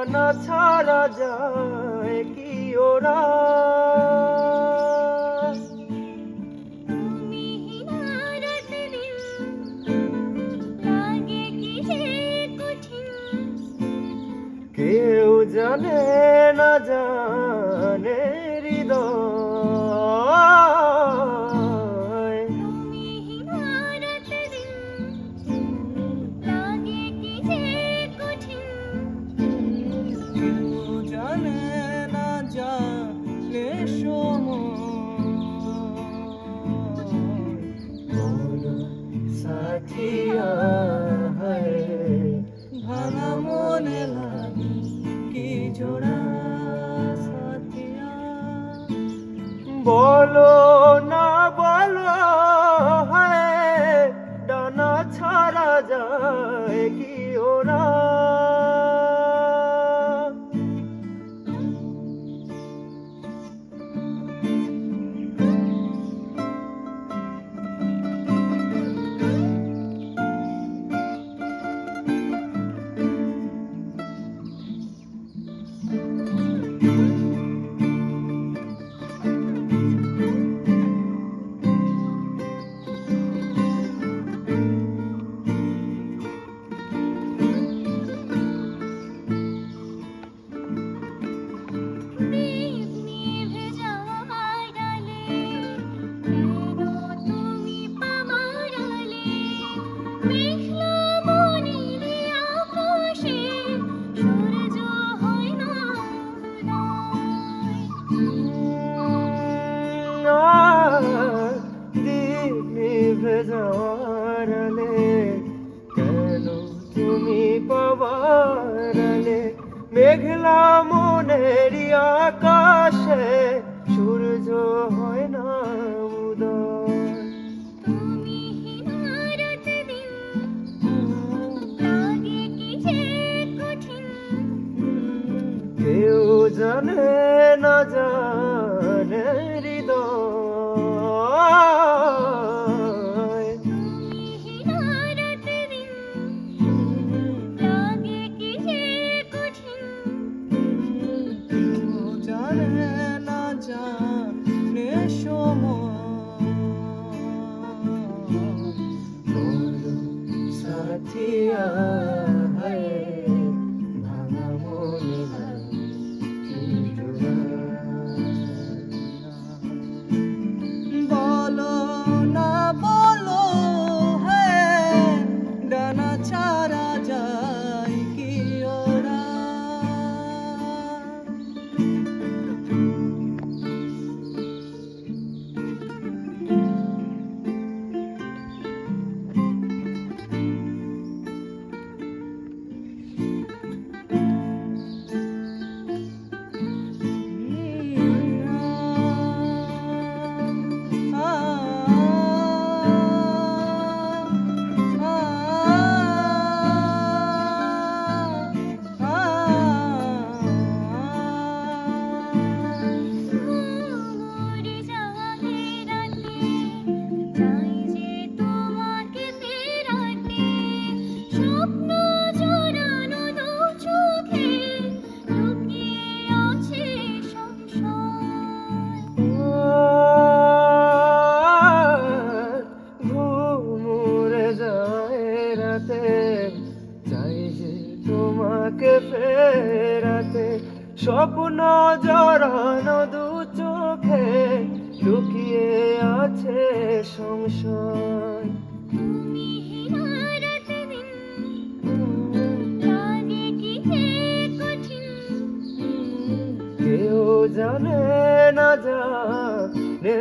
ডানা ছাড়া যায় কি ওরা? কেউ জানে না জানে হৃদয়, কেউ জানে না জানে সময়। সাথিয়া ভাঙা মনে লাগে কি জোড়া সাথিয়া। বলো না বলো হায়, ডানা ছাড়া যায় কি ওরা? ভেজারালে কেন তুমি পাবারালে? মেঘলা মনেরই আকাশে সূর্য হয় না উদয়। কেউ জানে না জানে হৃদয়, জানে না জানে সময়। সাথিয়া ভাঙা মনে লাগে কি জোড়া? বলো না বলো হ্যাঁ, ডানা ছাড়া যায় কি ওরা? চাই যে তোমাকে ফেরাতে, স্বপ্ন জড়ানো দু চোখে লুকিয়ে আছে সংশয়। কেউ জানে না জানে